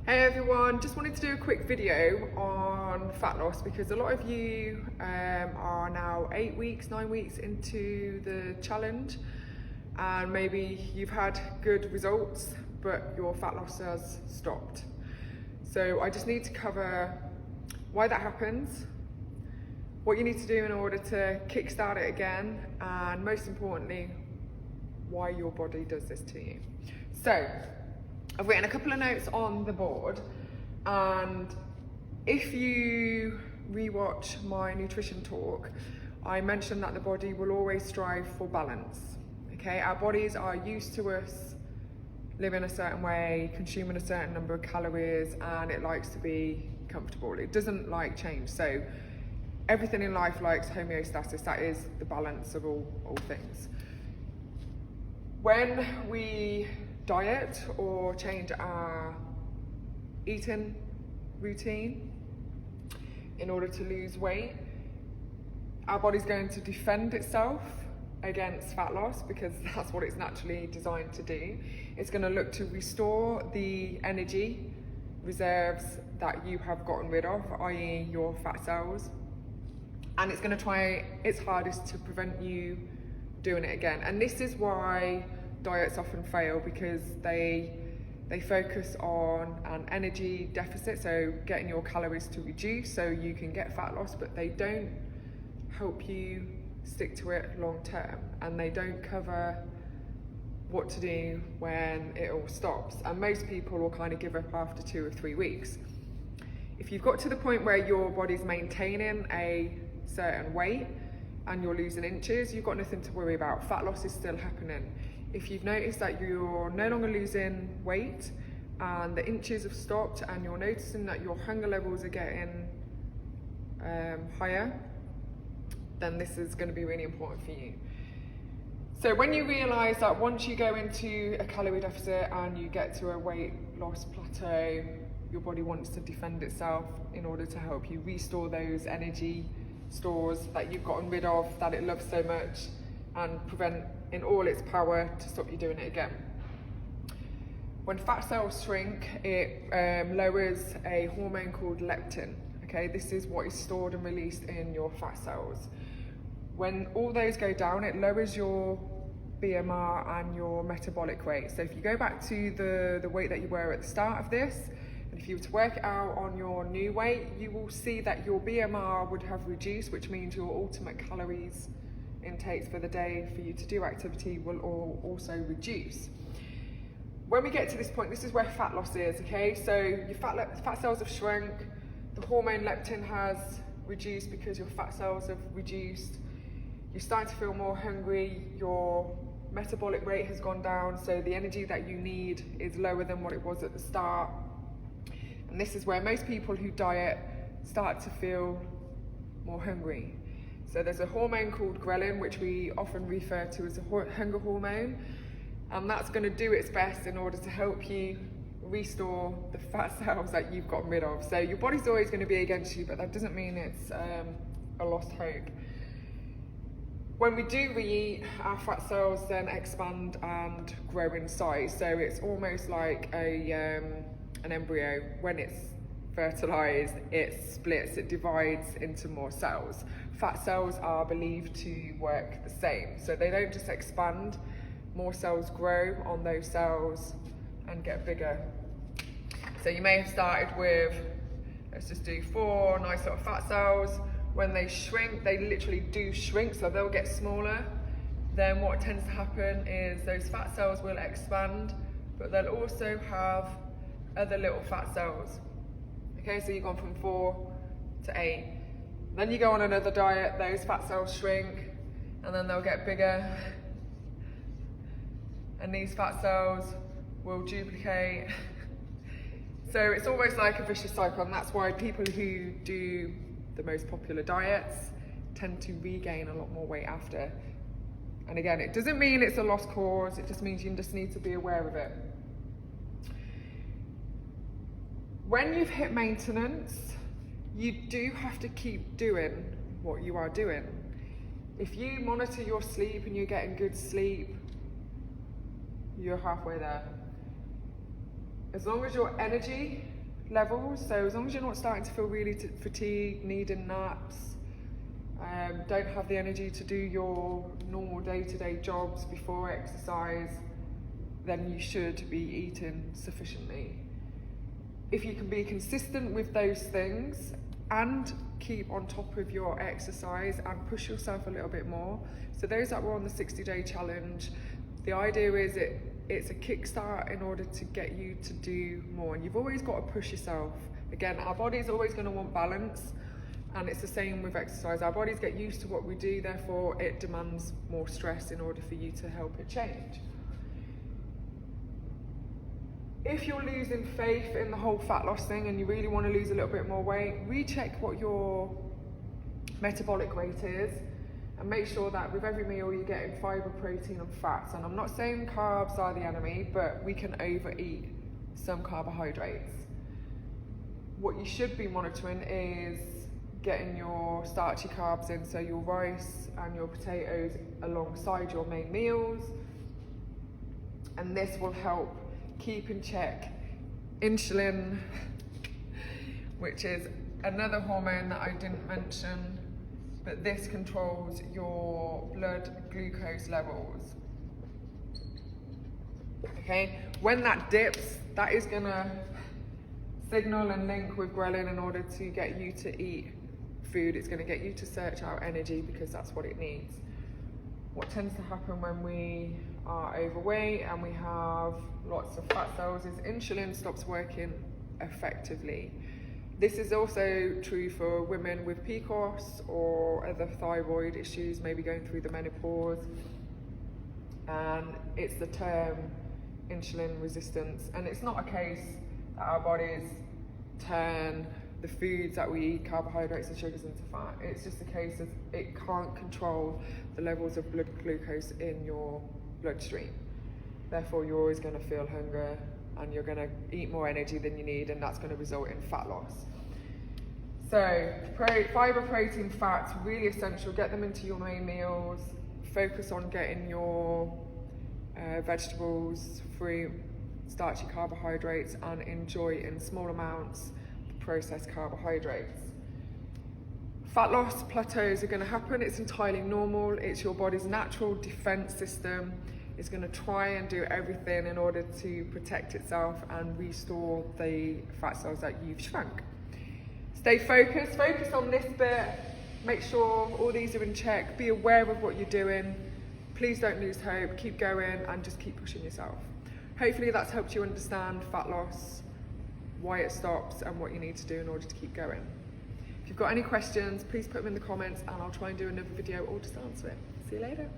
Hey everyone, just wanted to do a quick video on fat loss because a lot of you are now 8 weeks, 9 weeks into the challenge, and maybe you've had good results but your fat loss has stopped. So I just need to cover why that happens, what you need to do in order to kickstart it again, and most importantly, why your body does this to you. So I've written a couple of notes on the board, and if you rewatch my nutrition talk, I mentioned that the body will always strive for balance. Okay, our bodies are used to us living a certain way, consuming a certain number of calories, and it likes to be comfortable. It doesn't like change. So everything in life likes homeostasis, that is the balance of all things. When we diet or change our eating routine in order to lose weight, our body's going to defend itself against fat loss because that's what it's naturally designed to do. It's going to look to restore the energy reserves that you have gotten rid of, i.e. your fat cells, and it's going to try its hardest to prevent you doing it again. And this is why diets often fail, because they focus on an energy deficit, so getting your calories to reduce so you can get fat loss, but they don't help you stick to it long term, and they don't cover what to do when it all stops. And most people will kind of give up after 2 or 3 weeks. If you've got to the point where your body's maintaining a certain weight and you're losing inches, you've got nothing to worry about. Fat loss is still happening. If you've noticed that you're no longer losing weight and the inches have stopped, and you're noticing that your hunger levels are getting higher, then this is going to be really important for you. So when you realise that once you go into a calorie deficit and you get to a weight loss plateau, your body wants to defend itself in order to help you restore those energy stores that you've gotten rid of, that it loves so much, and prevent in all its power to stop you doing it again. When fat cells shrink, it lowers a hormone called leptin. Okay, this is what is stored and released in your fat cells. When all those go down, it lowers your BMR and your metabolic rate. So if you go back to the weight that you were at the start of this, and if you were to work it out on your new weight, you will see that your BMR would have reduced, which means your ultimate calories intakes for the day for you to do activity will also reduce. When we get to this point, this is where fat loss is, okay? So your fat cells have shrunk, the hormone leptin has reduced because your fat cells have reduced, you're starting to feel more hungry, your metabolic rate has gone down, so the energy that you need is lower than what it was at the start. And this is where most people who diet start to feel more hungry. So there's a hormone called ghrelin, which we often refer to as a hunger hormone, and that's going to do its best in order to help you restore the fat cells that you've gotten rid of. So your body's always going to be against you, but that doesn't mean it's a lost hope. When we do re-eat, our fat cells then expand and grow in size. So it's almost like an embryo. When it's fertilized, it splits, it divides into more cells. Fat cells are believed to work the same. So they don't just expand, more cells grow on those cells and get bigger. So you may have started with, let's just do 4 nice little fat cells. When they shrink, they literally do shrink, so they'll get smaller. Then what tends to happen is those fat cells will expand, but they'll also have other little fat cells. Okay, so you've gone from 4 to 8. Then you go on another diet, those fat cells shrink, and then they'll get bigger. And these fat cells will duplicate. So it's almost like a vicious cycle, and that's why people who do the most popular diets tend to regain a lot more weight after. And again, it doesn't mean it's a lost cause, it just means you just need to be aware of it. When you've hit maintenance, you do have to keep doing what you are doing. If you monitor your sleep and you're getting good sleep, you're halfway there. As long as your energy levels. So as long as you're not starting to feel really fatigued, needing naps, don't have the energy to do your normal day-to-day jobs before exercise, then you should be eating sufficiently. If you can be consistent with those things and keep on top of your exercise and push yourself a little bit more. So those that were on the 60-day challenge, the idea is it's a kickstart in order to get you to do more. And you've always got to push yourself. Again, our body's always going to want balance, and it's the same with exercise. Our bodies get used to what we do, therefore it demands more stress in order for you to help it change. If you're losing faith in the whole fat loss thing and you really want to lose a little bit more weight, recheck what your metabolic rate is and make sure that with every meal you're getting fibre, protein and fats. And I'm not saying carbs are the enemy, but we can overeat some carbohydrates. What you should be monitoring is getting your starchy carbs in, so your rice and your potatoes alongside your main meals, and this will help keep in check insulin, which is another hormone that I didn't mention, but this controls your blood glucose levels. Okay, when that dips, that is gonna signal and link with ghrelin in order to get you to eat food. It's gonna get you to search out energy because that's what it needs. What tends to happen when we are overweight and we have lots of fat cells is insulin stops working effectively. This is also true for women with PCOS or other thyroid issues, maybe going through the menopause. And it's the term insulin resistance. And it's not a case that our bodies turn the foods that we eat, carbohydrates and sugars, into fat. It's just a case of it can't control the levels of blood glucose in your bloodstream. Therefore, you're always going to feel hunger and you're going to eat more energy than you need, and that's going to result in fat loss. So, fibre, protein, fats, really essential. Get them into your main meals. Focus on getting your vegetables, fruit, starchy carbohydrates, and enjoy in small amounts processed carbohydrates. Fat loss plateaus are going to happen. It's entirely normal. It's your body's natural defense system. It's going to try and do everything in order to protect itself and restore the fat cells that you've shrunk. Stay focused. Focus on this bit. Make sure all these are in check. Be aware of what you're doing. Please don't lose hope. Keep going and just keep pushing yourself. Hopefully that's helped you understand fat loss, why it stops, and what you need to do in order to keep going. If you've got any questions, please put them in the comments and I'll try and do another video or just answer it. See you later.